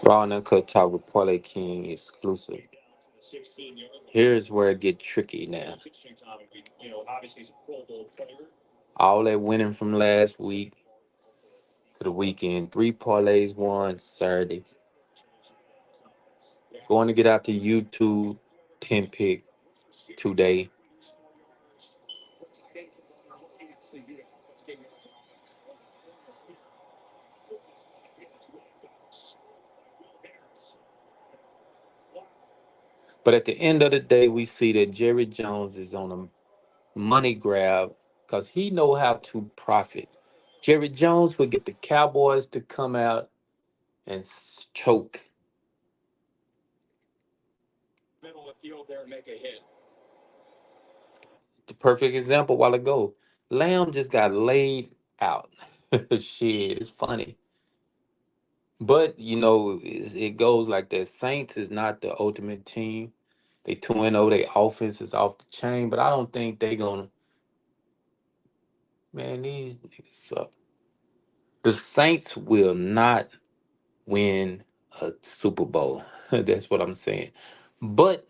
Raw and Uncut Talk with Parlay King exclusive. Here's where it get tricky now. All that winning from last week to the weekend. Three parlays won Saturday. Going to get out to YouTube 10 pick today. But at the end of the day, we see that Jerry Jones is on a money grab because he know how to profit. Jerry Jones would get the Cowboys to come out and choke. The perfect example a while ago. Lamb just got laid out. Shit, it's funny. But, it goes like that. Saints is not the ultimate team. They 2-0, their offense is off the chain, but I don't think they going to. Man, these niggas suck. The Saints will not win a Super Bowl. That's what I'm saying. But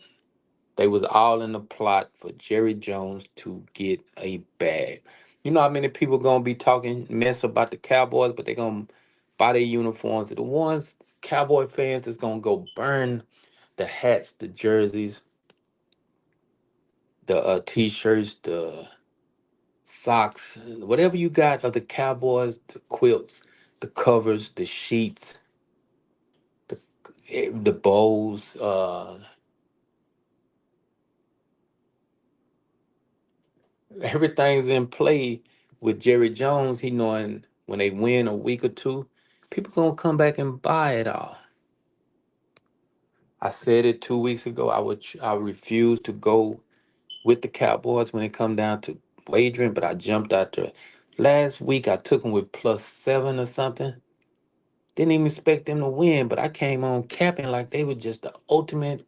they was all in the plot for Jerry Jones to get a bag. You know how many people gonna be talking mess about the Cowboys, but they gonna buy their uniforms. The ones Cowboy fans is gonna go burn the hats, the jerseys, the t-shirts, the socks, whatever you got of the Cowboys, the quilts, the covers, the sheets, the the bowls, everything's in play with Jerry Jones. He knowing when they win a week or two, people gonna come back and buy it all. I said it 2 weeks ago. I refuse to go with the Cowboys when it come down to wagering, but I jumped out there. Last week I took them with +7 or something. Didn't even expect them to win, but I came on capping like they were just the ultimate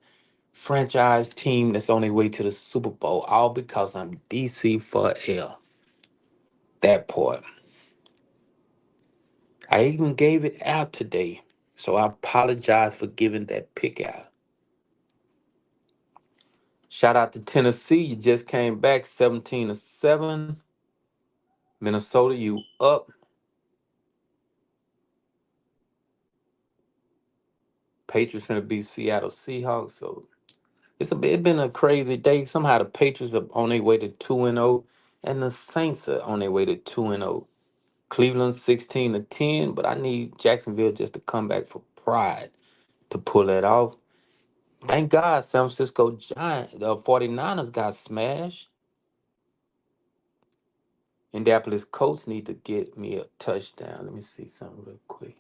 franchise team that's on their way to the Super Bowl, all because I'm DC for L. That part. I even gave it out today, so I apologize for giving that pick out. Shout out to Tennessee. You just came back 17-7. Minnesota, you up. Patriots gonna beat Seattle Seahawks. So it's been a crazy day. Somehow the Patriots are on their way to 2-0, and the Saints are on their way to 2-0. Cleveland 16-10, but I need Jacksonville just to come back for pride to pull that off. Thank God San Francisco Giant, the 49ers got smashed. Indianapolis Colts need to get me a touchdown. Let me see something real quick.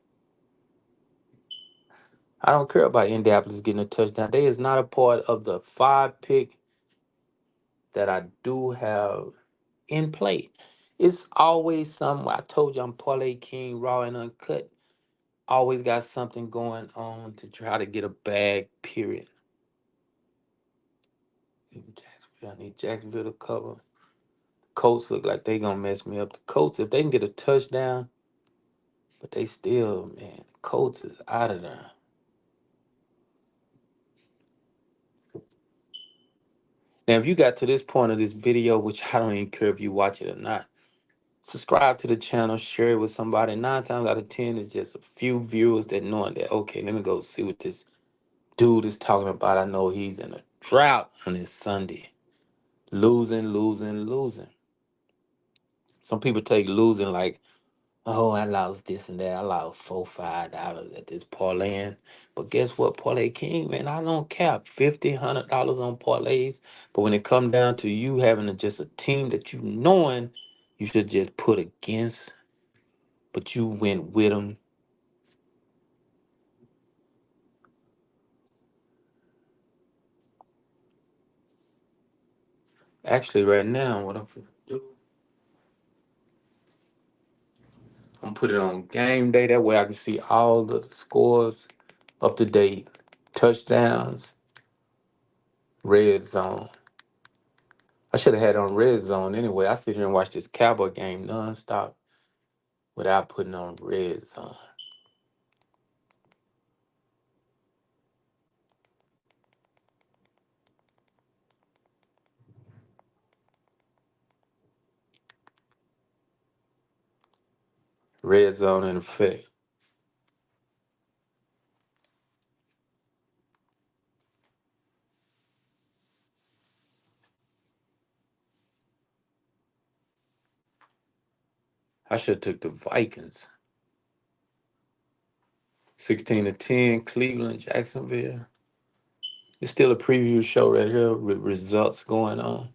I don't care about Indianapolis getting a touchdown. They is not a part of the 5 pick that I do have in play. It's always something. I told you I'm Parlay King, raw and uncut. Always got something going on to try to get a bag, period. I need Jacksonville to cover. Colts look like they gonna mess me up. The Colts, if they can get a touchdown, but they still, man, the Colts is out of there. Now, if you got to this point of this video, which I don't even care if you watch it or not, subscribe to the channel, share it with somebody. 9 times out of 10, it's just a few viewers that knowing that, okay, let me go see what this dude is talking about. I know he's in a drought on his Sunday. Losing, losing, losing. Some people take losing like, oh, I lost this and that. I lost $4, $5 at this parlaying. But guess what, Parlay King, man, I don't cap $50, $100 on parlays. But when it come down to you having just a team that you knowing you should just put against, but you went with them. Actually, right now, what I'm gonna do, I'm gonna put it on game day. That way I can see all the scores up to date, touchdowns, red zone. I should have had it on red zone anyway. I sit here and watch this Cowboy game nonstop without putting on red zone. Red zone in effect. I should have took the Vikings. 16-10, Cleveland, Jacksonville. It's still a preview show right here with results going on.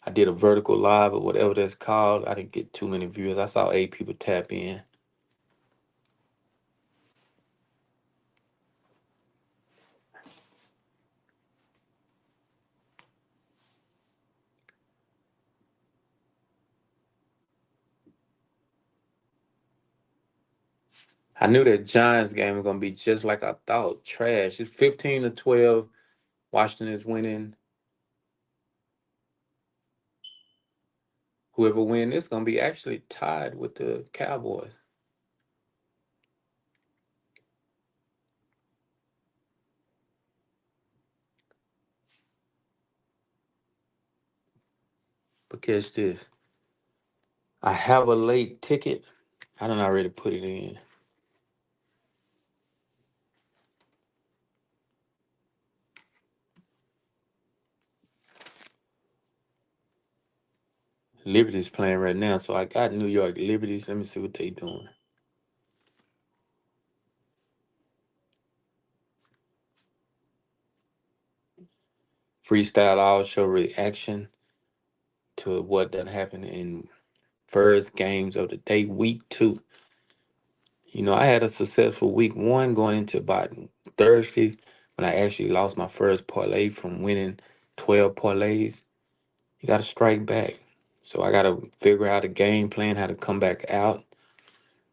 I did a vertical live or whatever that's called. I didn't get too many viewers. I saw 8 people tap in. I knew that Giants game was gonna be just like I thought. Trash. It's 15-12. Washington is winning. Whoever wins this gonna be actually tied with the Cowboys. But catch this. I have a late ticket. I done already put it in. Liberty's playing right now, so I got New York Liberties. Let me see what they doing. Freestyle all show reaction to what done happened in first games of the day, week 2. I had a successful week 1 going into about Thursday when I actually lost my first parlay from winning 12 parlays. You got to strike back. So I got to figure out a game plan, how to come back out.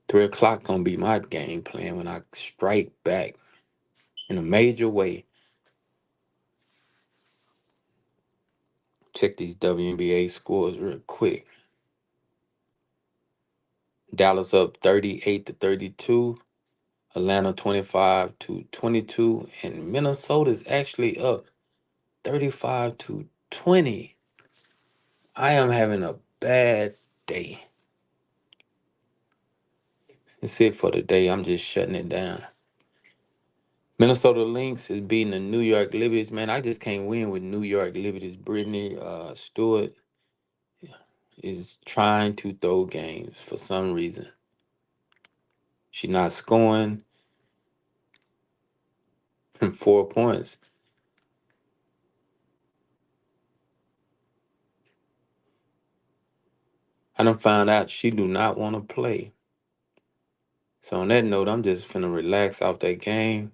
3 o'clock going to be my game plan when I strike back in a major way. Check these WNBA scores real quick. Dallas up 38-32. Atlanta 25-22. And Minnesota's actually up 35-20. I am having a bad day. That's it for today. I'm just shutting it down. Minnesota Lynx is beating the New York Liberties. Man, I just can't win with New York Liberties. Brittany Stewart is trying to throw games for some reason. She's not scoring 4 points. I done found out she do not want to play. So on that note, I'm just finna relax off that game.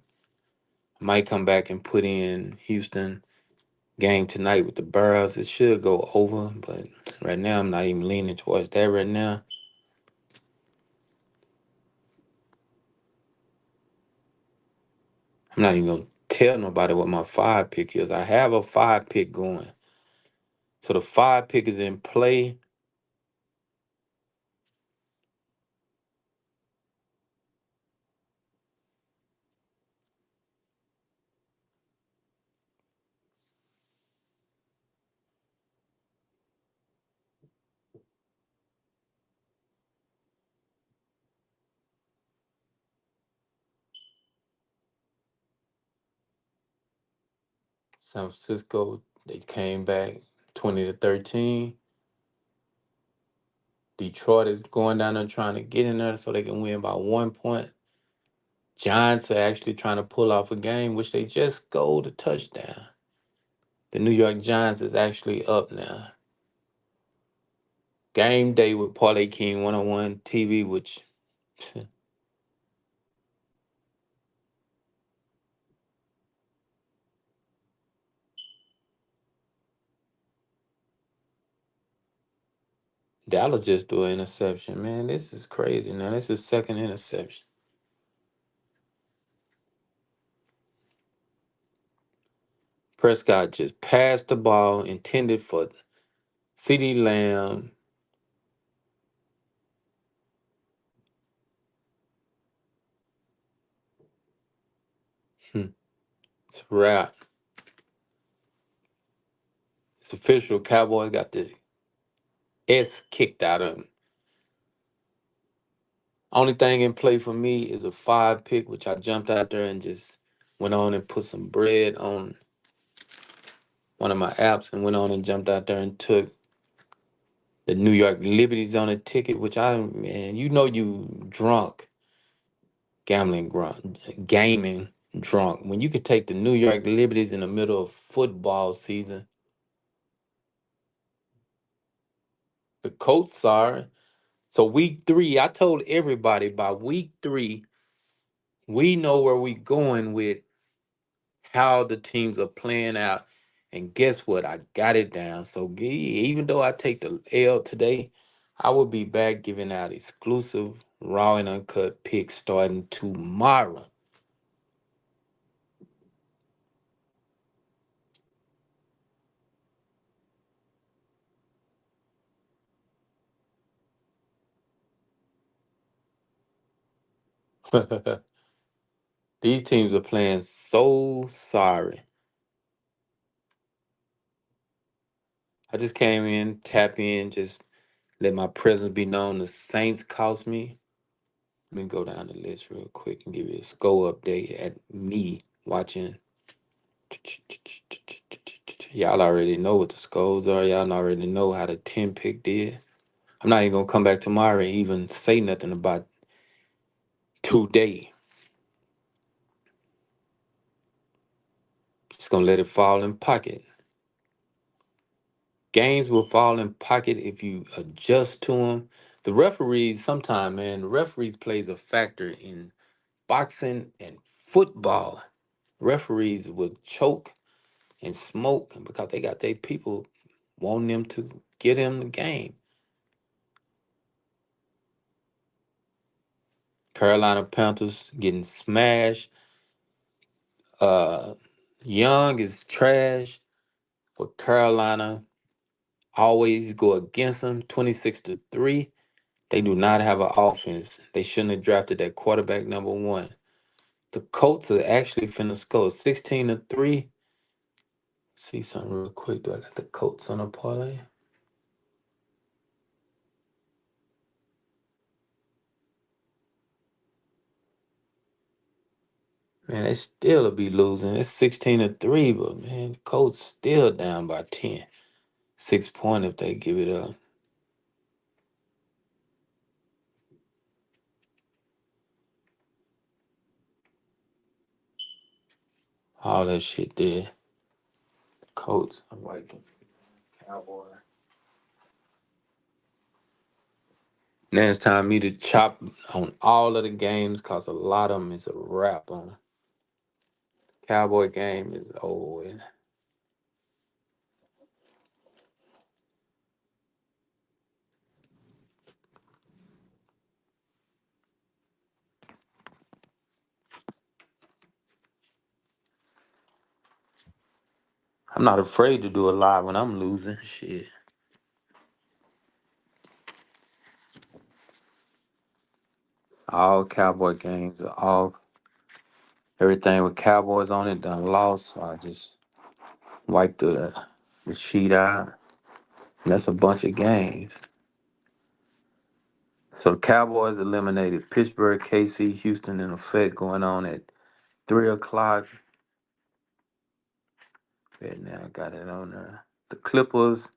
I might come back and put in Houston game tonight with the Barrels. It should go over, but right now I'm not even leaning towards that right now. I'm not even gonna tell nobody what my 5 pick is. I have a 5 pick going. So the 5 pick is in play. San Francisco, they came back 20-13. Detroit is going down there trying to get in there so they can win by 1 point. Giants are actually trying to pull off a game, which they just scored a touchdown. The New York Giants is actually up now. Game day with Parlay King 101 TV, which Dallas just threw an interception. Man, this is crazy. Now, this is second interception. Prescott just passed the ball intended for CD Lamb. Hmm, it's a wrap. It's official. Cowboys got the S kicked out of him. Only thing in play for me is a 5 pick, which I jumped out there and just went on and put some bread on one of my apps and went on and jumped out there and took the New York Liberties on a ticket, which man, you drunk, gambling drunk, gaming drunk. When you could take the New York Liberties in the middle of football season, the Colts are. So week 3, I told everybody by week 3, we know where we going with how the teams are playing out. And guess what? I got it down. So even though I take the L today, I will be back giving out exclusive raw and uncut picks starting tomorrow. These teams are playing so sorry. I just came in, tap in, just let my presence be known. The Saints cost me. Let me go down the list real quick and give you a score update at me watching. Y'all already know what the scores are. Y'all already know how the 10 pick did. I'm not even gonna come back tomorrow and even say nothing about today. Just gonna let it fall in pocket. Games will fall in pocket if you adjust to them. The referees, sometime, man, the referees plays a factor in boxing and football. Referees will choke and smoke because they got their people wanting them to get him the game. Carolina Panthers getting smashed. Uh, Young is trash for Carolina. Always go against them. 26-3. They do not have an offense. They shouldn't have drafted that quarterback #1. The Colts are actually finna score 16-3. See something real quick. Do I got the Colts on a parlay? Man, they still will be losing. It's 16-3, but man, the Colts still down by 10. 6 point if they give it up. All that shit there. Colts. I'm like Cowboy. Now it's time me to chop on all of the games because a lot of them is a wrap on. Cowboy game is over with. I'm not afraid to do a live when I'm losing. Shit. All Cowboy games are all everything with Cowboys on it done lost. So I just wiped the sheet out. And that's a bunch of games. So the Cowboys eliminated Pittsburgh, KC, Houston in effect going on at 3 o'clock. Yeah, now I got it on there. The Clippers,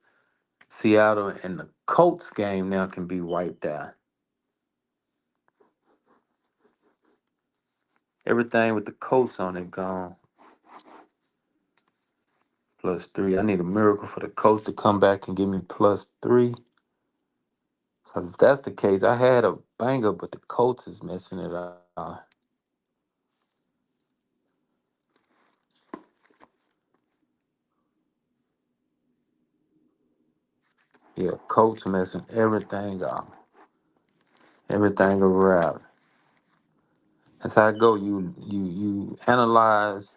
Seattle, and the Colts game now can be wiped out. Everything with the Colts on it gone. +3. I need a miracle for the Colts to come back and give me +3. Because if that's the case, I had a banger, but the Colts is messing it up. Yeah, Colts messing everything up. Everything around. That's how it go. You analyze.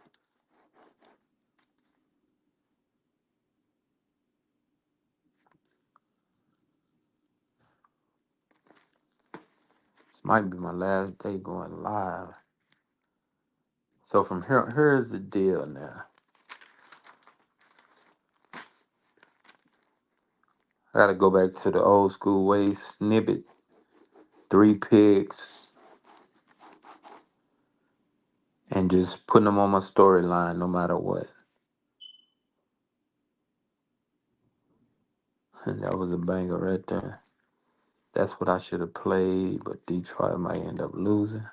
This might be my last day going live. So from here, here's the deal now. I gotta go back to the old school way, snippet, 3 picks, and just putting them on my storyline no matter what. And that was a banger right there. That's what I should have played, but Detroit might end up losing.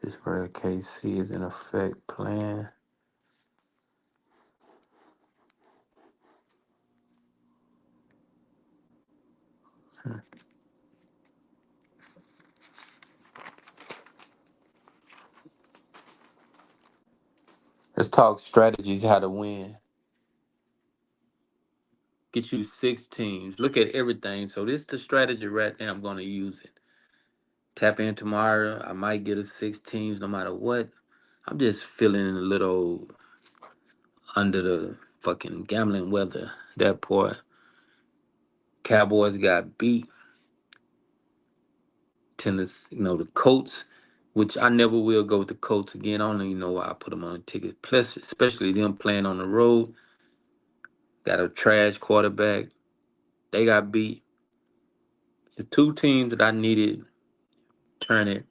Pittsburgh KC is in effect playing. Let's talk strategies how to win. Get you 6 teams. Look at everything. So this is the strategy right now. I'm gonna use it. Tap in tomorrow. I might get a 6 teams no matter what. I'm just feeling a little under the fucking gambling weather. That part. Cowboys got beat. Tennis, the Colts, which I never will go with the Colts again. I don't even know why I put them on a ticket. Plus, especially them playing on the road. Got a trash quarterback. They got beat. The 2 teams that I needed turn it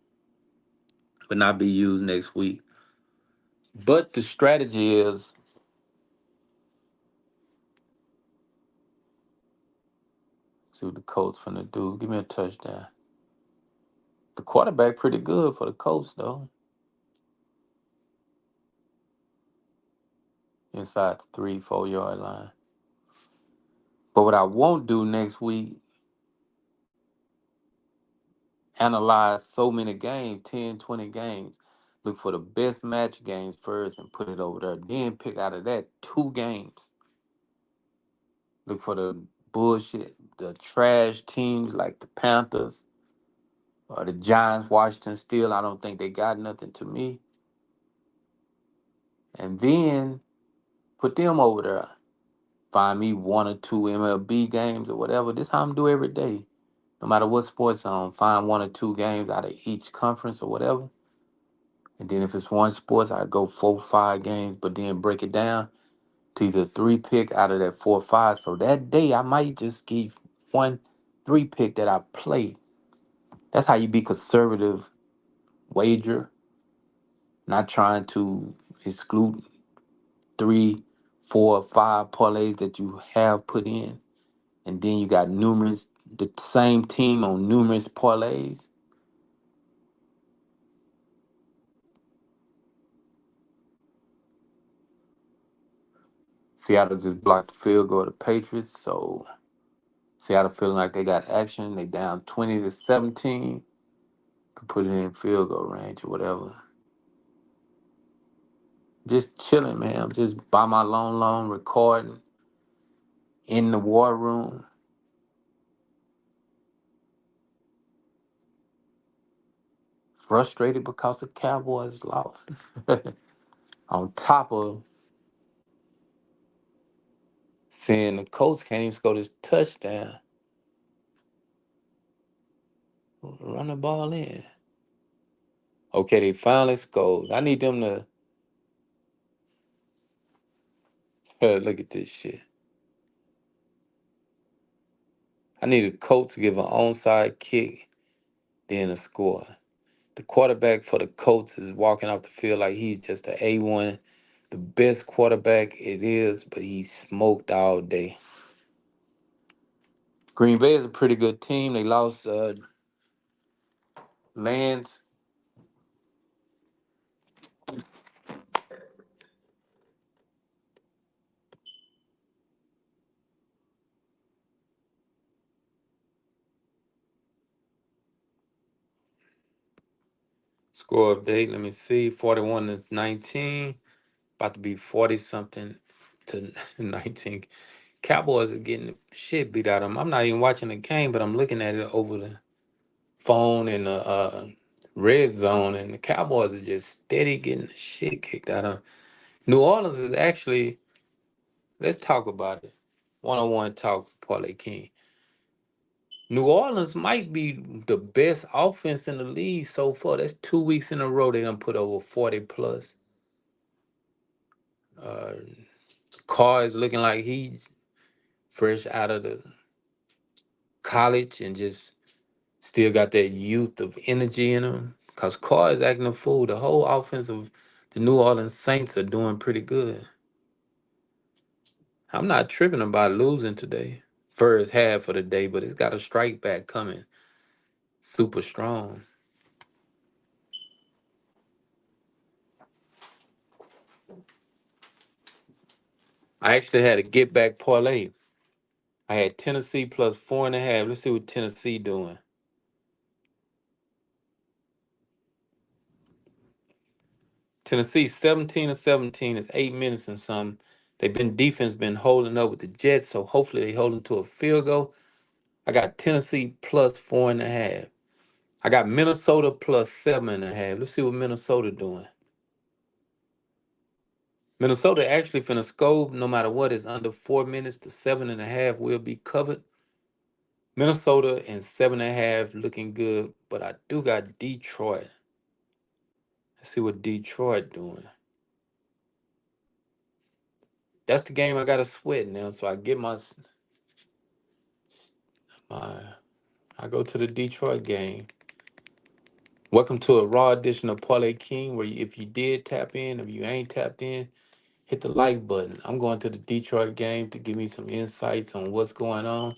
would not be used next week. But the strategy is, see what the Colts finna do. Give me a touchdown. The quarterback pretty good for the Colts though. Inside the 3, 4 yard line. But what I won't do next week, analyze so many games, 10, 20 games. Look for the best match games first and put it over there. Then pick out of that 2 games. Look for the bullshit, the trash teams like the Panthers or the Giants, Washington. Still, I don't think they got nothing to me. And then put them over there. Find me 1 or 2 MLB games or whatever. This how I'm do every day. No matter what sports on, find 1 or 2 games out of each conference or whatever. And then if it's one sports, I go 4, 5 games, but then break it down to either 3 pick out of that 4 or 5. So that day I might just give 1 3 pick that I play. That's how you be conservative wager, not trying to exclude 3, 4, 5 parlays that you have put in. And then you got the same team on numerous parlays. Seattle just blocked the field goal of the Patriots, so Seattle feeling like they got action. They down 20-17. Could put it in field goal range or whatever. Just chilling, man. I'm just by my lone recording in the war room. Frustrated because the Cowboys lost. On top of seeing the Colts can't even score this touchdown. Run the ball in. Okay, they finally scored. I need them to look at this shit. I need a Colts to give an onside kick, then a score. The quarterback for the Colts is walking off the field like he's just an A1, the best quarterback it is, but he's smoked all day. Green Bay is a pretty good team. They lost Lance. Score update. Let me see. 41-19. About to be 40 something to 19. Cowboys are getting the shit beat out of them. I'm not even watching the game, but I'm looking at it over the phone in the red zone, and the Cowboys are just steady getting the shit kicked out of them. New Orleans is actually, let's talk about it. One-on-one talk, Parlay King. New Orleans might be the best offense in the league so far. That's 2 weeks in a row they done put over 40 plus. Uh, Carr is looking like he's fresh out of the college and just still got that youth of energy in him. Cause Carr is acting a fool. The whole offense of the New Orleans Saints are doing pretty good. I'm not tripping about losing today. First half of the day, but it's got a strike back coming super strong. I actually had a get back parlay. I had Tennessee plus 4.5. Let's see what Tennessee doing. Tennessee 17-17. It's 8 minutes and some. They've been defense been holding up with the Jets, so hopefully they hold them to a field goal. I got Tennessee plus 4.5. I got Minnesota plus 7.5. Let's see what Minnesota doing. Minnesota actually finna score no matter what is under 4 minutes. The 7.5 will be covered. Minnesota and 7.5 looking good, but I do got Detroit. Let's see what Detroit doing. That's the game I got to sweat now. So I get my I go to the Detroit game. Welcome to a raw edition of Parlay King, where if you did tap in, if you ain't tapped in, hit the like button. I'm going to the Detroit game to give me some insights on what's going on.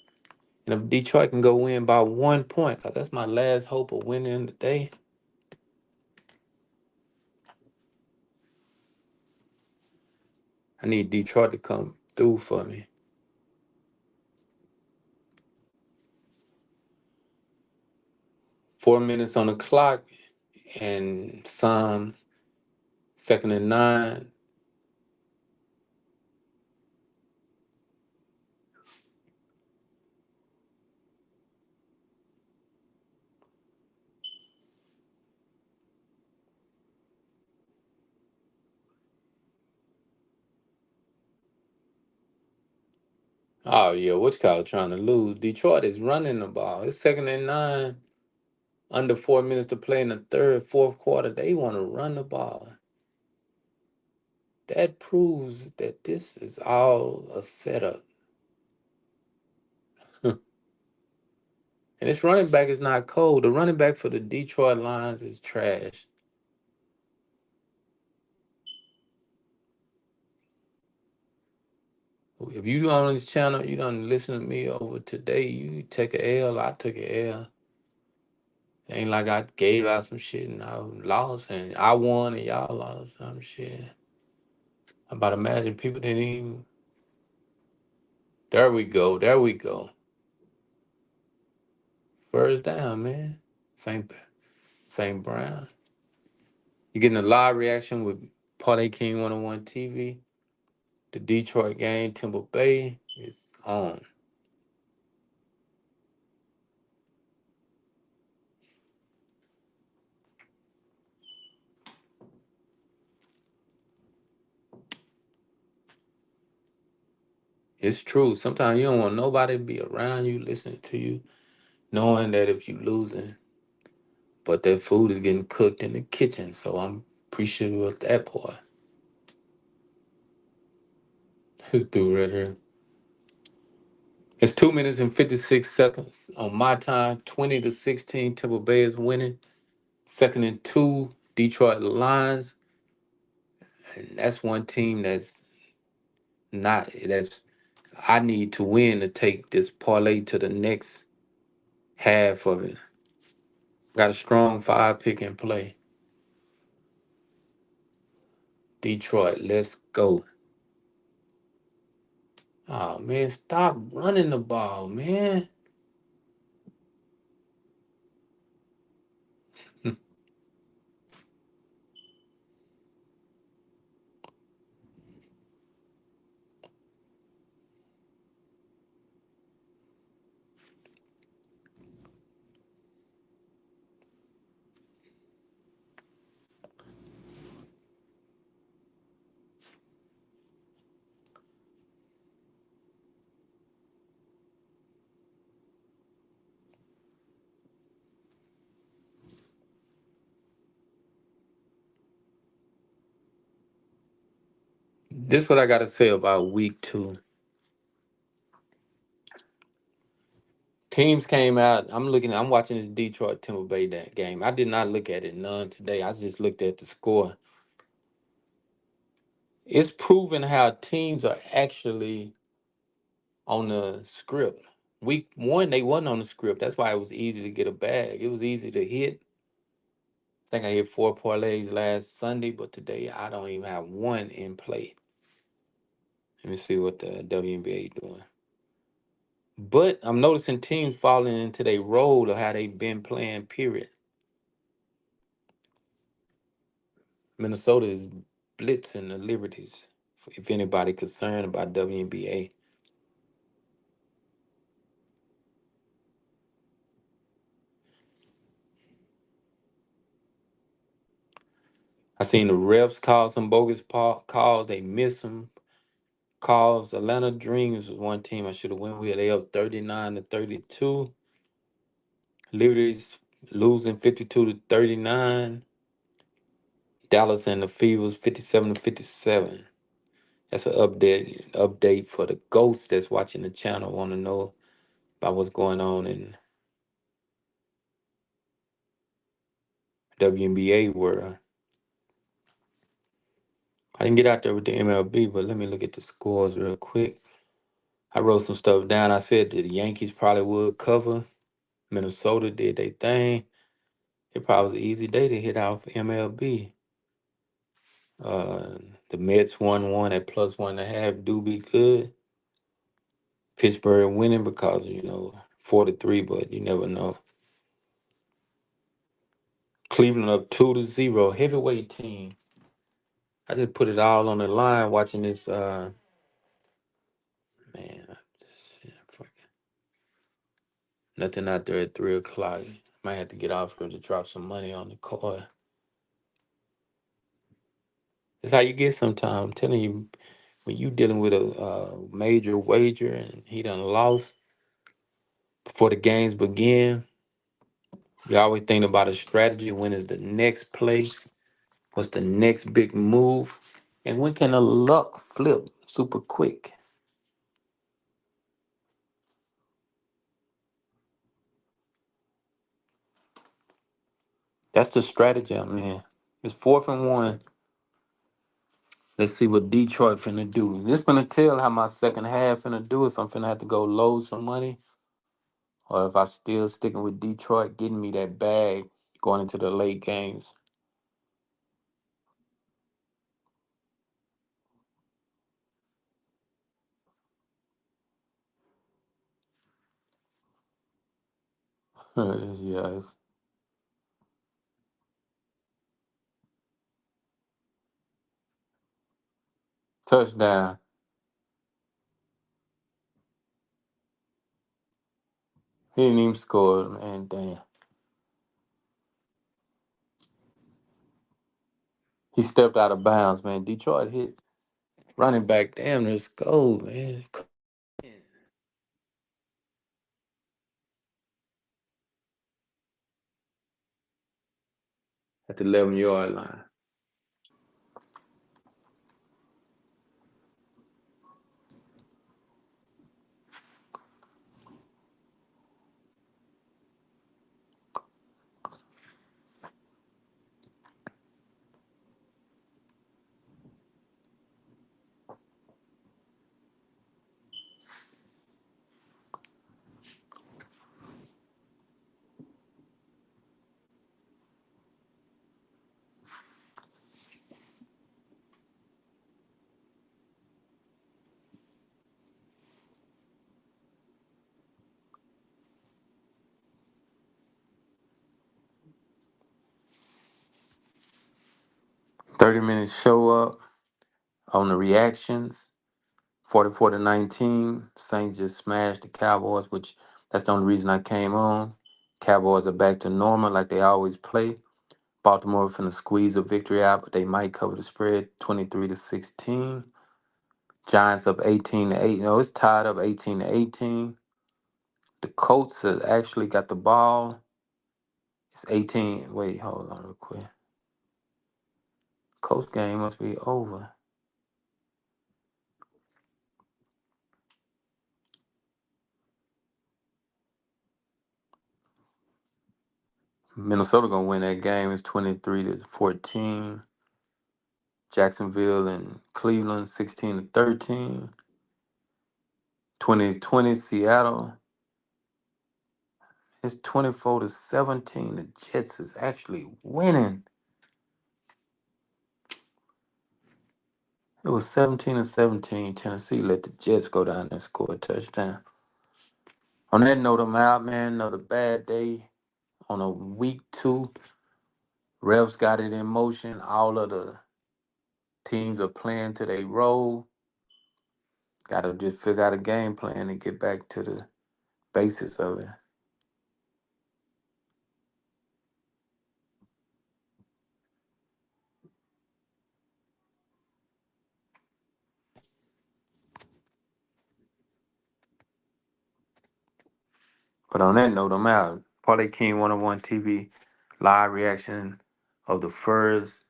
And if Detroit can go win by 1 point, cause that's my last hope of winning the day. I need Detroit to come through for me. 4 minutes on the clock and some 2nd and 9. Oh yeah, which call trying to lose? Detroit is running the ball. It's 2nd and 9. Under 4 minutes to play in the third, fourth quarter. They want to run the ball. That proves that this is all a setup. And this running back is not cold. The running back for the Detroit Lions is trash. If you on this channel, you don't listen to me over today, you take a L, I took a L. Ain't like I gave out some shit and I lost and I won and y'all lost some shit. I'm about to imagine people didn't even. There we go. There we go. First down, man. Same Brown. You're getting a live reaction with Parlay King 101 TV. The Detroit game, Temple Bay is on. It's true. Sometimes you don't want nobody to be around you, listening to you, knowing that if you losing, but that food is getting cooked in the kitchen. So I'm appreciative of that part. This dude right here. It's 2 minutes and 56 seconds on my time. 20-16. Temple Bay is winning. 2nd and 2. Detroit Lions. And that's one team that's I need to win to take this parlay to the next half of it. Got a strong 5 pick in play. Detroit, let's go. Oh man, stop running the ball, man. This what I gotta say about week two. Teams came out. I'm watching this Detroit Timber Bay game. I did not look at it none today. I just looked at the score. It's proven how teams are actually on the script. Week one, they wasn't on the script. That's why it was easy to get a bag. It was easy to hit. I think I hit 4 parlays last Sunday, but today I don't even have one in play. Let me see what the WNBA doing. But I'm noticing teams falling into their role of how they've been playing, period. Minnesota is blitzing the Liberties. If anybody concerned about WNBA, I seen the refs call some bogus calls. They missed some calls. Atlanta Dreams was one team I should have went with. They up 39-32. Liberties losing 52-39. Dallas and the Fevers 57-57. That's an update for the ghosts that's watching the channel. Want to know about what's going on in WNBA world. I didn't get out there with the MLB, but let me look at the scores real quick. I wrote some stuff down. I said that the Yankees probably would cover. Minnesota did their thing. It probably was an easy day to hit off MLB. Uh, the Mets won one at +1.5. Do be good. Pittsburgh winning because 4-3, but you never know. Cleveland up 2-0. Heavyweight team. I just put it all on the line watching this. Man, shit, fuck it. Nothing out there at 3 o'clock. Might have to get off here to drop some money on the car. That's how you get sometimes. I'm telling you, when you dealing with a major wager and he done lost before the games begin, you always think about a strategy. When is the next play? What's the next big move? And when can the luck flip super quick? That's the strategy I'm in. It's 4th and 1. Let's see what Detroit finna do. This finna tell how my second half finna do. If I'm finna have to go load some money, or if I'm still sticking with Detroit, getting me that bag going into the late games. Yes, touchdown. He didn't even score, man. Damn. He stepped out of bounds, man. Detroit hit running back. Damn, let's go, man. At the 11-yard line. 30 minutes show up on the reactions. 44-19. Saints just smashed the Cowboys, which that's the only reason I came on. Cowboys are back to normal like they always play. Baltimore finna squeeze a victory out, but they might cover the spread 23-16. Giants up 18-8. No, it's tied up 18-18. The Colts has actually got the ball. It's 18. Wait, hold on real quick. Colts game must be over. Minnesota gonna win that game. It's 23-14. Jacksonville and Cleveland 16-13. 2020 Seattle. It's 24-17. The Jets is actually winning. It was 17-17. Tennessee let the Jets go down and score a touchdown. On that note, I'm out, man. Another bad day on a week 2. Refs got it in motion. All of the teams are playing to their role. Got to just figure out a game plan and get back to the basics of it. But on that note, I'm out. Parlay King 101 TV live reaction of the first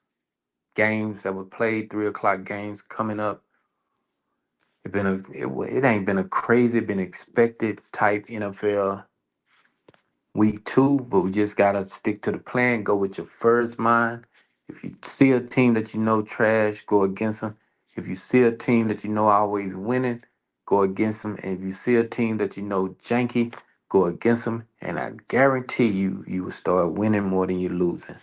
games that were played, 3 o'clock games coming up. It ain't been a crazy, been expected type NFL week 2, but we just gotta stick to the plan. Go with your first mind. If you see a team that you know trash, go against them. If you see a team that you know always winning, go against them. And if you see a team that you know janky, go against them. And I guarantee you, you will start winning more than you're losing.